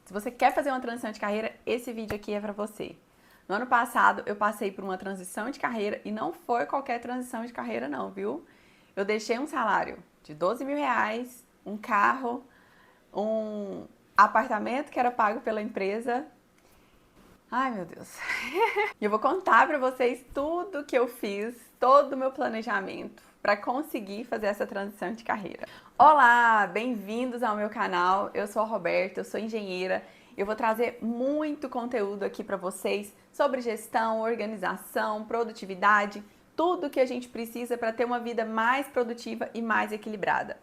Se você quer fazer uma transição de carreira, esse vídeo aqui é para você. No ano passado, eu passei por uma transição de carreira e não foi qualquer transição de carreira não, viu? Eu deixei um salário de 12 mil reais, um carro, um apartamento que era pago pela empresa. Ai, meu Deus. E eu vou contar pra vocês tudo que eu fiz, todo o meu planejamento para conseguir fazer essa transição de carreira. Olá, bem-vindos ao meu canal. Eu sou a Roberta, eu sou engenheira. Eu vou trazer muito conteúdo aqui para vocês sobre gestão, organização, produtividade, tudo que a gente precisa para ter uma vida mais produtiva e mais equilibrada.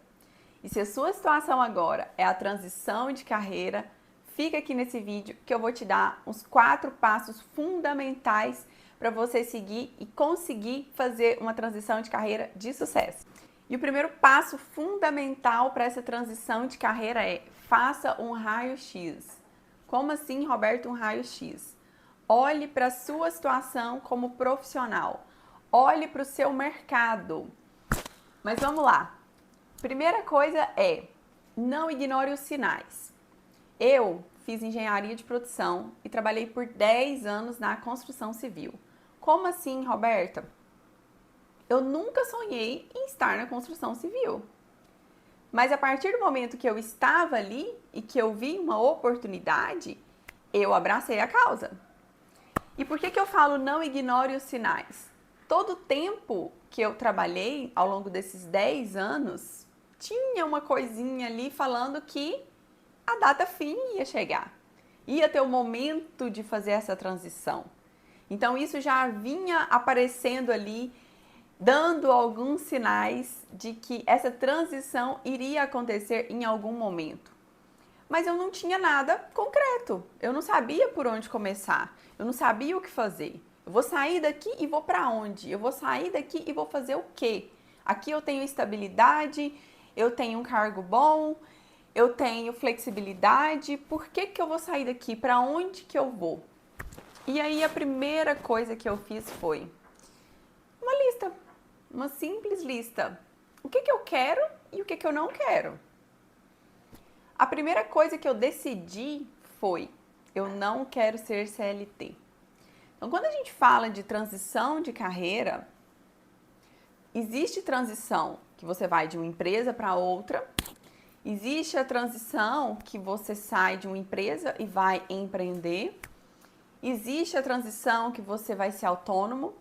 E se a sua situação agora é a transição de carreira, fica aqui nesse vídeo que eu vou te dar uns 4 passos fundamentais para você seguir e conseguir fazer uma transição de carreira de sucesso. E o primeiro passo fundamental para essa transição de carreira é: faça um raio-x. Como assim, Roberto, um raio-x? Olhe para a sua situação como profissional. Olhe para o seu mercado. Mas vamos lá. Primeira coisa é: não ignore os sinais. Eu fiz engenharia de produção e trabalhei por 10 anos na construção civil. Como assim, Roberta? Eu nunca sonhei em estar na construção civil. Mas a partir do momento que eu estava ali e que eu vi uma oportunidade, eu abracei a causa. E por que eu falo não ignore os sinais? Todo o tempo que eu trabalhei ao longo desses 10 anos, tinha uma coisinha ali falando que a data fim ia chegar. Ia ter o momento de fazer essa transição. Então isso já vinha aparecendo ali, dando alguns sinais de que essa transição iria acontecer em algum momento. Mas eu não tinha nada concreto. Eu não sabia por onde começar. Eu não sabia o que fazer. Eu vou sair daqui e vou para onde? Eu vou sair daqui e vou fazer o quê? Aqui eu tenho estabilidade, eu tenho um cargo bom, eu tenho flexibilidade. Por que eu vou sair daqui? Para onde que eu vou? E aí a primeira coisa que eu fiz foi uma lista, uma simples lista. O que eu quero e o que eu não quero. A primeira coisa que eu decidi foi: eu não quero ser CLT. Então, quando a gente fala de transição de carreira, existe transição que você vai de uma empresa para outra, existe a transição que você sai de uma empresa e vai empreender, existe a transição que você vai ser autônomo,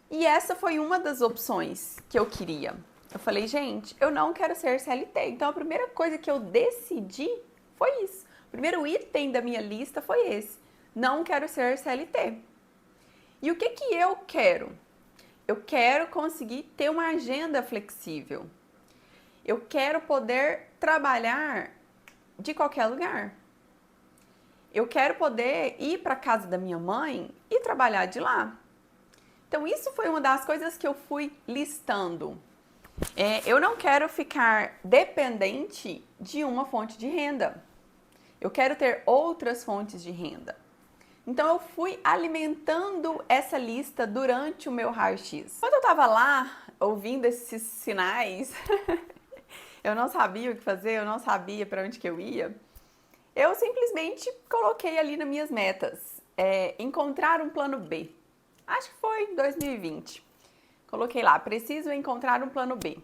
e essa foi uma das opções que eu queria. Eu falei, gente, eu não quero ser CLT. Então a primeira coisa que eu decidi foi isso. O primeiro item da minha lista foi esse: não quero ser CLT. E o que eu quero? Eu quero conseguir ter uma agenda flexível. Eu quero poder trabalhar de qualquer lugar. Eu quero poder ir para a casa da minha mãe e trabalhar de lá. Então isso foi uma das coisas que eu fui listando. Eu não quero ficar dependente de uma fonte de renda. Eu quero ter outras fontes de renda. Então eu fui alimentando essa lista durante o meu raio-x. Quando eu estava lá ouvindo esses sinais, eu não sabia o que fazer, eu não sabia para onde que eu ia. Eu simplesmente coloquei ali nas minhas metas, encontrar um plano B. Acho que foi em 2020. Coloquei lá, preciso encontrar um plano B.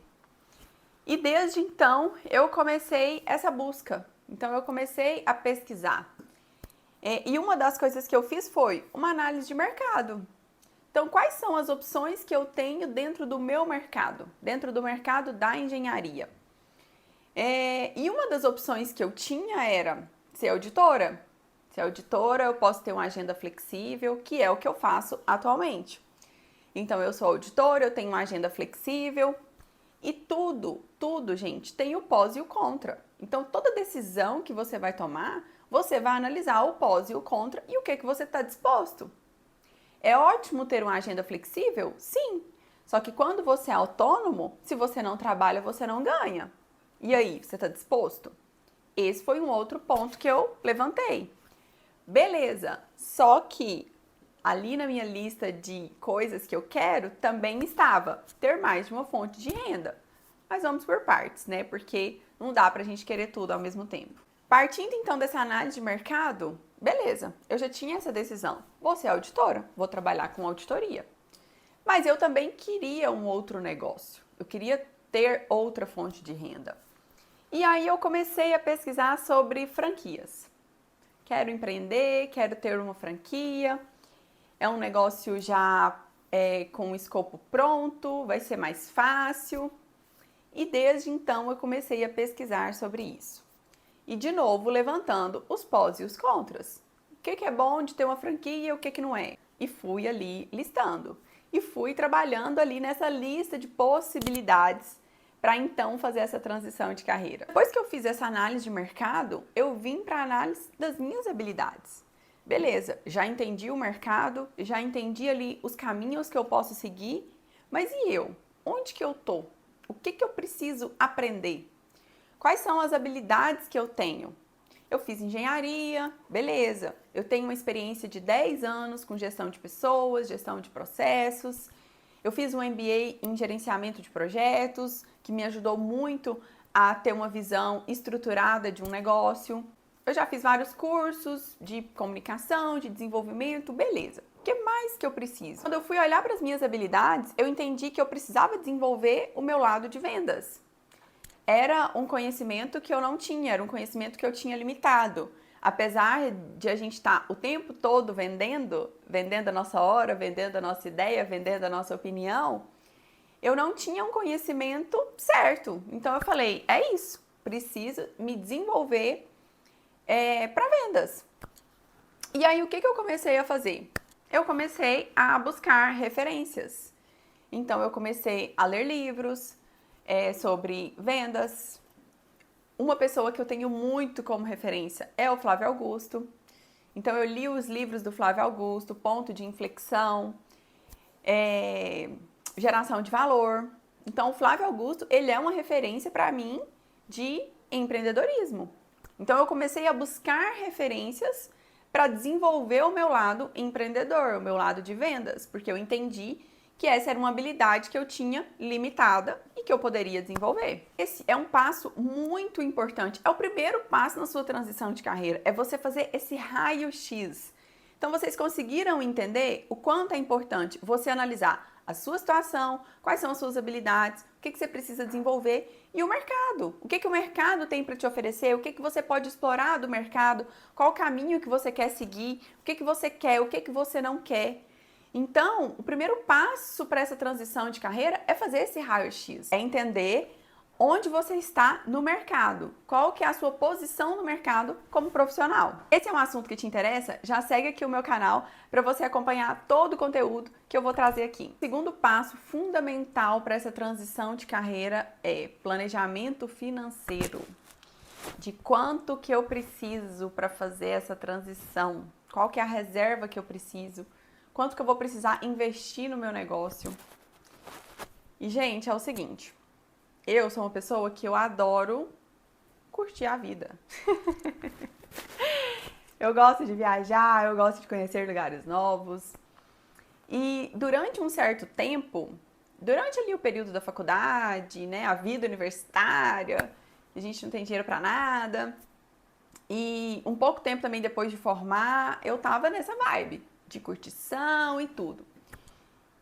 E desde então eu comecei essa busca. Então eu comecei a pesquisar. E uma das coisas que eu fiz foi uma análise de mercado. Então, quais são as opções que eu tenho dentro do meu mercado, dentro do mercado da engenharia? E uma das opções que eu tinha era ser auditora. Ser auditora, eu posso ter uma agenda flexível, que é o que eu faço atualmente. Então, eu sou auditora, eu tenho uma agenda flexível e tudo, gente, tem o pós e o contra. Então, toda decisão que você vai tomar, você vai analisar o pós e o contra e o que você está disposto. É ótimo ter uma agenda flexível? Sim. Só que quando você é autônomo, se você não trabalha, você não ganha. E aí, você está disposto? Esse foi um outro ponto que eu levantei. Beleza, só que ali na minha lista de coisas que eu quero também estava ter mais de uma fonte de renda. Mas vamos por partes, né? Porque não dá pra gente querer tudo ao mesmo tempo. A Partindo então dessa análise de mercado, beleza, eu já tinha essa decisão. Vou ser auditora, vou trabalhar com auditoria. Mas eu também queria um outro negócio. Eu queria ter outra fonte de renda. E aí eu comecei a pesquisar sobre franquias. Quero empreender, quero ter uma franquia. É um negócio já com o escopo pronto, vai ser mais fácil. E desde então eu comecei a pesquisar sobre isso. E de novo levantando os pós e os contras. O que é bom de ter uma franquia e o que não é? E fui ali listando. E fui trabalhando ali nessa lista de possibilidades para então fazer essa transição de carreira. Depois que eu fiz essa análise de mercado, eu vim para a análise das minhas habilidades. Beleza, já entendi o mercado, já entendi ali os caminhos que eu posso seguir, mas e eu? Onde que eu tô? O que eu preciso aprender? Quais são as habilidades que eu tenho? Eu fiz engenharia, beleza. Eu tenho uma experiência de 10 anos com gestão de pessoas, gestão de processos. Eu fiz um MBA em gerenciamento de projetos, que me ajudou muito a ter uma visão estruturada de um negócio. Eu já fiz vários cursos de comunicação, de desenvolvimento, beleza. O que mais que eu preciso? Quando eu fui olhar para as minhas habilidades, eu entendi que eu precisava desenvolver o meu lado de vendas. Era um conhecimento que eu não tinha, era um conhecimento que eu tinha limitado. Apesar de a gente estar o tempo todo vendendo a nossa hora, vendendo a nossa ideia, vendendo a nossa opinião, eu não tinha um conhecimento certo. Então eu falei, é isso, preciso me desenvolver para vendas. E aí o que eu comecei a fazer? Eu comecei a buscar referências. Então eu comecei a ler livros sobre vendas. Uma pessoa que eu tenho muito como referência é o Flávio Augusto. Então eu li os livros do Flávio Augusto, Ponto de Inflexão, Geração de Valor. Então o Flávio Augusto, ele é uma referência para mim de empreendedorismo. Então eu comecei a buscar referências para desenvolver o meu lado empreendedor, o meu lado de vendas, porque eu entendi que essa era uma habilidade que eu tinha limitada e que eu poderia desenvolver. Esse é um passo muito importante. É o primeiro passo na sua transição de carreira, é você fazer esse raio-x. Então vocês conseguiram entender o quanto é importante você analisar a sua situação, quais são as suas habilidades, o que você precisa desenvolver e o mercado. O que o mercado tem para te oferecer, o que você pode explorar do mercado, qual o caminho que você quer seguir, o que você quer, o que você não quer. Então, o primeiro passo para essa transição de carreira é fazer esse raio-x, é entender onde você está no mercado, qual que é a sua posição no mercado como profissional. Esse é um assunto que te interessa? Já segue aqui o meu canal para você acompanhar todo o conteúdo que eu vou trazer aqui. O segundo passo fundamental para essa transição de carreira é planejamento financeiro. De quanto que eu preciso para fazer essa transição? Qual que é a reserva que eu preciso? Quanto que eu vou precisar investir no meu negócio? E, gente, é o seguinte, eu sou uma pessoa que eu adoro curtir a vida. Eu gosto de viajar, eu gosto de conhecer lugares novos. E durante um certo tempo, durante ali o período da faculdade, né, a vida universitária, a gente não tem dinheiro pra nada. E um pouco tempo também depois de formar, eu tava nessa vibe de curtição e tudo.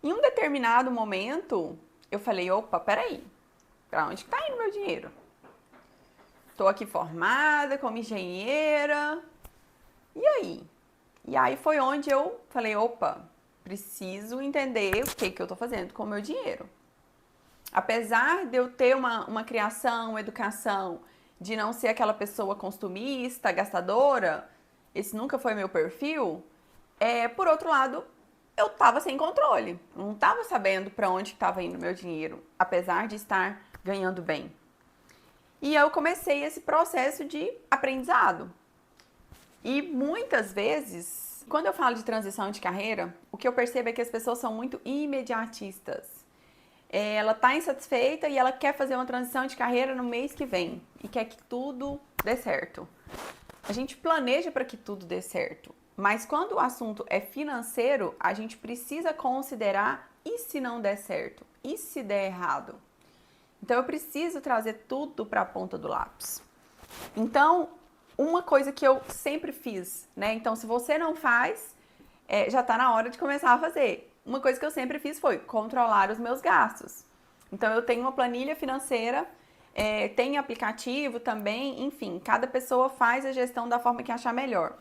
Em um determinado momento, eu falei, opa, peraí, pra onde que tá indo meu dinheiro? Tô aqui formada como engenheira, e aí? E aí foi onde eu falei, opa, preciso entender o que eu tô fazendo com o meu dinheiro. Apesar de eu ter uma criação, uma educação, de não ser aquela pessoa consumista, gastadora, esse nunca foi meu perfil, por outro lado, eu tava sem controle. Não tava sabendo para onde estava indo meu dinheiro, apesar de estar ganhando bem. E eu comecei esse processo de aprendizado. E muitas vezes, quando eu falo de transição de carreira, o que eu percebo é que as pessoas são muito imediatistas. Ela tá insatisfeita e ela quer fazer uma transição de carreira no mês que vem e quer que tudo dê certo. A gente planeja para que tudo dê certo, mas quando o assunto é financeiro, a gente precisa considerar e se não der certo, e se der errado. Então eu preciso trazer tudo para a ponta do lápis. Então, uma coisa que eu sempre fiz, né? Então, se você não faz, já tá na hora de começar a fazer. Uma coisa que eu sempre fiz foi controlar os meus gastos. Então, eu tenho uma planilha financeira, tem aplicativo também, enfim, cada pessoa faz a gestão da forma que achar melhor.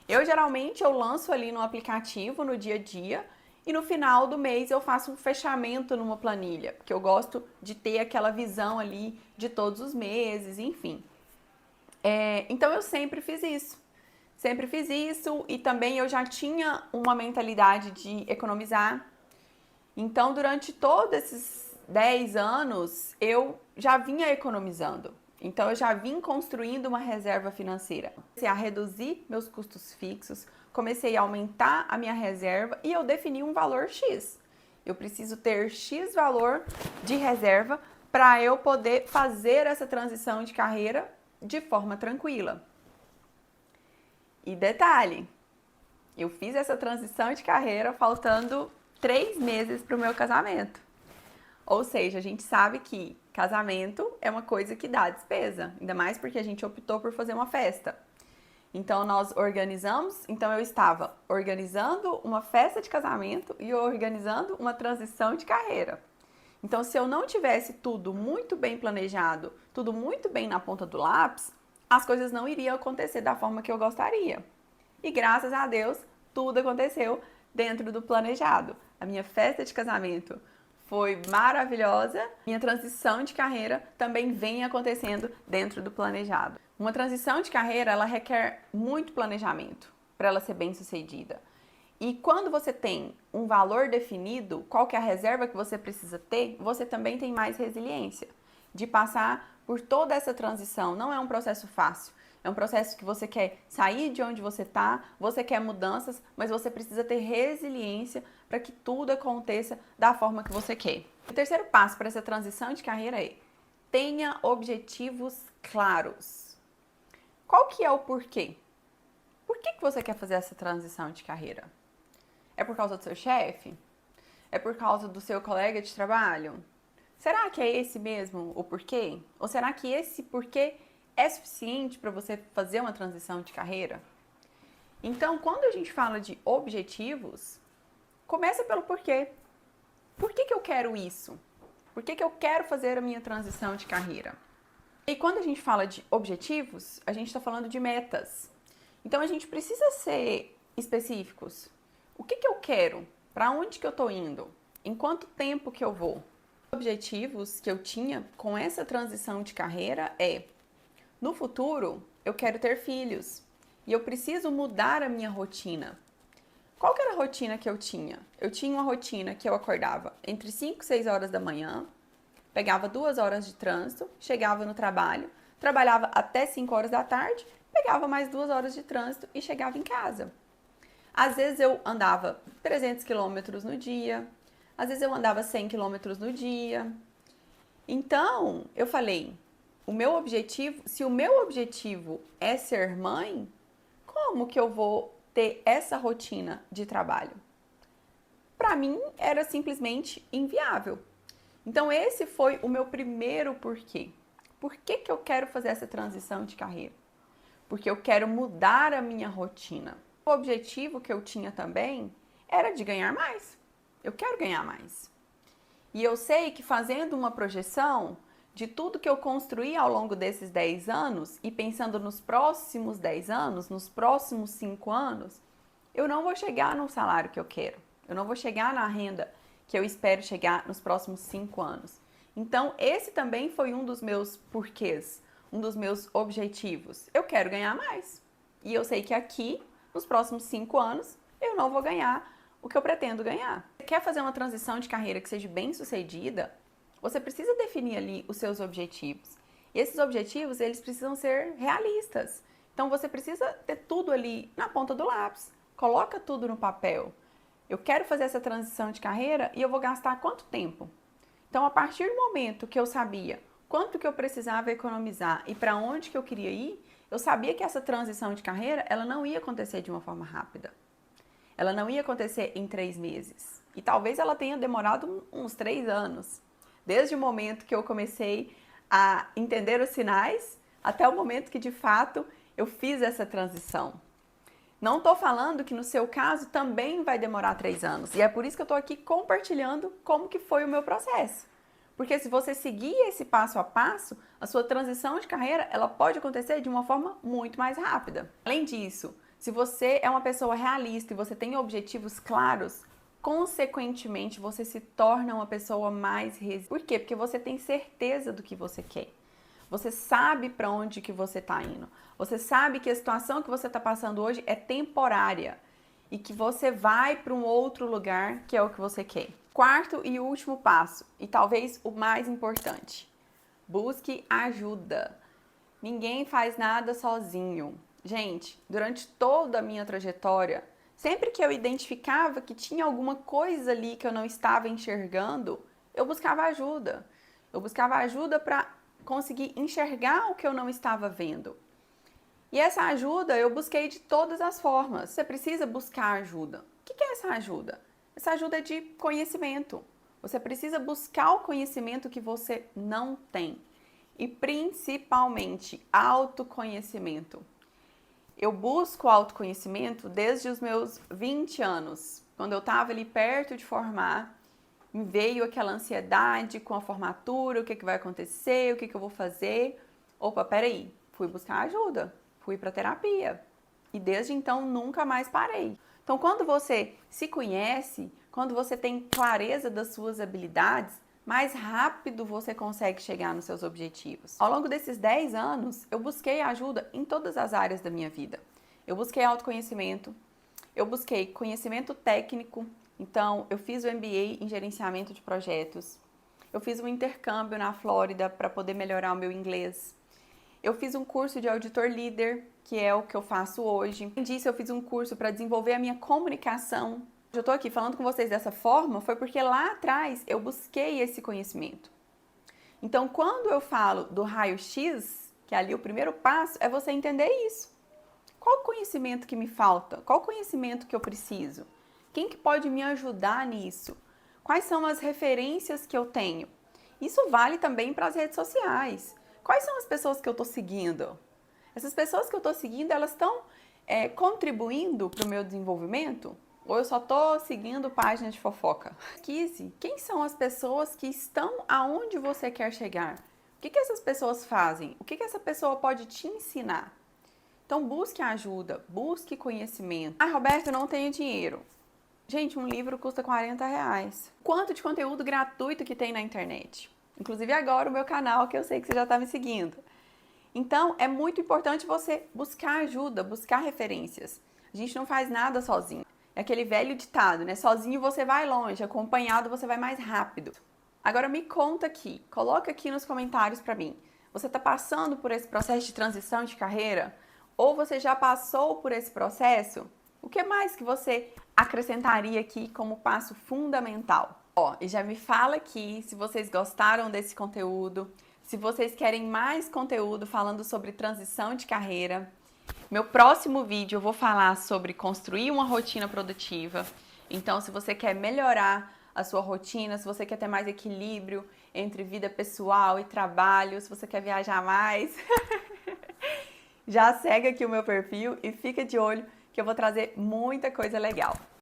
Geralmente, eu lanço ali no aplicativo, no dia a dia, e no final do mês eu faço um fechamento numa planilha, porque eu gosto de ter aquela visão ali de todos os meses, enfim. Então eu sempre fiz isso. Sempre fiz isso e também eu já tinha uma mentalidade de economizar. Então, durante todos esses 10 anos, eu já vinha economizando. Então, eu já vim construindo uma reserva financeira. Comecei a reduzir meus custos fixos, comecei a aumentar a minha reserva e eu defini um valor X. Eu preciso ter X valor de reserva para eu poder fazer essa transição de carreira de forma tranquila. E detalhe, eu fiz essa transição de carreira faltando 3 meses para o meu casamento. Ou seja, a gente sabe que casamento é uma coisa que dá despesa, ainda mais porque a gente optou por fazer uma festa. Então nós organizamos, então eu estava organizando uma festa de casamento e organizando uma transição de carreira. Então, se eu não tivesse tudo muito bem planejado, tudo muito bem na ponta do lápis, as coisas não iriam acontecer da forma que eu gostaria. E graças a Deus, tudo aconteceu dentro do planejado. A minha festa de casamento foi maravilhosa. Minha transição de carreira também vem acontecendo dentro do planejado. Uma transição de carreira, ela requer muito planejamento para ela ser bem-sucedida. E quando você tem um valor definido, qual que é a reserva que você precisa ter, você também tem mais resiliência de passar por toda essa transição. Não é um processo fácil, é um processo que você quer sair de onde você está, você quer mudanças, mas você precisa ter resiliência para que tudo aconteça da forma que você quer. O terceiro passo para essa transição de carreira é: tenha objetivos claros. Qual que é o porquê? Por que você quer fazer essa transição de carreira? É por causa do seu chefe? É por causa do seu colega de trabalho? Será que é esse mesmo o porquê? Ou será que esse porquê é suficiente para você fazer uma transição de carreira? Então, quando a gente fala de objetivos, começa pelo porquê. Por que eu quero isso? Por que eu quero fazer a minha transição de carreira? E quando a gente fala de objetivos, a gente está falando de metas. Então, a gente precisa ser específicos. O que eu quero? Para onde que eu estou indo? Em quanto tempo que eu vou? Os objetivos que eu tinha com essa transição de carreira no futuro, eu quero ter filhos e eu preciso mudar a minha rotina. Qual que era a rotina que eu tinha? Eu tinha uma rotina que eu acordava entre 5 e 6 horas da manhã, pegava 2 horas de trânsito, chegava no trabalho, trabalhava até 5 horas da tarde, pegava mais 2 horas de trânsito e chegava em casa. Às vezes eu andava 300 quilômetros no dia, às vezes eu andava 100 quilômetros no dia. Então, eu falei, se o meu objetivo é ser mãe, como que eu vou ter essa rotina de trabalho? Para mim, era simplesmente inviável. Então, esse foi o meu primeiro porquê. Por que eu quero fazer essa transição de carreira? Porque eu quero mudar a minha rotina. O objetivo que eu tinha também era de ganhar mais. Eu quero ganhar mais. E eu sei que fazendo uma projeção de tudo que eu construí ao longo desses 10 anos e pensando nos próximos 10 anos, nos próximos 5 anos, eu não vou chegar no salário que eu quero. Eu não vou chegar na renda que eu espero chegar nos próximos 5 anos. Então, esse também foi um dos meus porquês, um dos meus objetivos. Eu quero ganhar mais. E eu sei que aqui, nos próximos 5 anos, eu não vou ganhar o que eu pretendo ganhar. Você quer fazer uma transição de carreira que seja bem sucedida? Você precisa definir ali os seus objetivos. E esses objetivos, eles precisam ser realistas. Então, você precisa ter tudo ali na ponta do lápis. Coloca tudo no papel. Eu quero fazer essa transição de carreira e eu vou gastar quanto tempo? Então, a partir do momento que eu sabia quanto que eu precisava economizar e para onde que eu queria ir, eu sabia que essa transição de carreira, ela não ia acontecer de uma forma rápida. Ela não ia acontecer em 3 meses. E talvez ela tenha demorado uns 3 anos. Desde o momento que eu comecei a entender os sinais, até o momento que, de fato, eu fiz essa transição. Não tô falando que no seu caso também vai demorar 3 anos. E é por isso que eu tô aqui compartilhando como que foi o meu processo. Porque se você seguir esse passo a passo, a sua transição de carreira, ela pode acontecer de uma forma muito mais rápida. Além disso, se você é uma pessoa realista e você tem objetivos claros, consequentemente você se torna uma pessoa mais resiliente. Por quê? Porque você tem certeza do que você quer. Você sabe para onde que você está indo. Você sabe que a situação que você está passando hoje é temporária e que você vai para um outro lugar que é o que você quer. Quarto e último passo, e talvez o mais importante: busque ajuda. Ninguém faz nada sozinho. Gente, durante toda a minha trajetória, sempre que eu identificava que tinha alguma coisa ali que eu não estava enxergando, eu buscava ajuda. Eu buscava ajuda para conseguir enxergar o que eu não estava vendo. E essa ajuda eu busquei de todas as formas. Você precisa buscar ajuda. O que é essa ajuda? Essa ajuda é de conhecimento. Você precisa buscar o conhecimento que você não tem. E principalmente autoconhecimento. Eu busco autoconhecimento desde os meus 20 anos. Quando eu estava ali perto de formar, me veio aquela ansiedade com a formatura, o que vai acontecer, o que eu vou fazer. Opa, peraí, fui buscar ajuda, fui para terapia. E desde então nunca mais parei. Então, quando você se conhece, quando você tem clareza das suas habilidades, mais rápido você consegue chegar nos seus objetivos. Ao longo desses 10 anos, eu busquei ajuda em todas as áreas da minha vida. Eu busquei autoconhecimento, eu busquei conhecimento técnico, então eu fiz o MBA em gerenciamento de projetos, eu fiz um intercâmbio na Flórida para poder melhorar o meu inglês, eu fiz um curso de auditor líder, que é o que eu faço hoje. Além disso, eu fiz um curso para desenvolver a minha comunicação. Eu estou aqui falando com vocês dessa forma, foi porque lá atrás eu busquei esse conhecimento. Então, quando eu falo do raio-x, que é ali o primeiro passo, é você entender isso. Qual o conhecimento que me falta? Qual o conhecimento que eu preciso? Quem que pode me ajudar nisso? Quais são as referências que eu tenho? Isso vale também para as redes sociais. Quais são as pessoas que eu estou seguindo? Essas pessoas que eu estou seguindo, elas estão contribuindo para o meu desenvolvimento? Ou eu só estou seguindo páginas de fofoca? Pesquise. Quem são as pessoas que estão aonde você quer chegar? O que essas pessoas fazem? O que essa pessoa pode te ensinar? Então, busque ajuda, busque conhecimento. Ah, Roberto, eu não tenho dinheiro. Gente, um livro custa R$40. Quanto de conteúdo gratuito que tem na internet? Inclusive agora o meu canal, que eu sei que você já está me seguindo. Então, é muito importante você buscar ajuda, buscar referências. A gente não faz nada sozinho. É aquele velho ditado, né? Sozinho você vai longe, acompanhado você vai mais rápido. Agora me conta aqui, coloca aqui nos comentários para mim. Você está passando por esse processo de transição de carreira? Ou você já passou por esse processo? O que mais que você acrescentaria aqui como passo fundamental? E já me fala aqui se vocês gostaram desse conteúdo, se vocês querem mais conteúdo falando sobre transição de carreira. Meu próximo vídeo eu vou falar sobre construir uma rotina produtiva. Então, se você quer melhorar a sua rotina, se você quer ter mais equilíbrio entre vida pessoal e trabalho, se você quer viajar mais, já segue aqui o meu perfil e fica de olho que eu vou trazer muita coisa legal.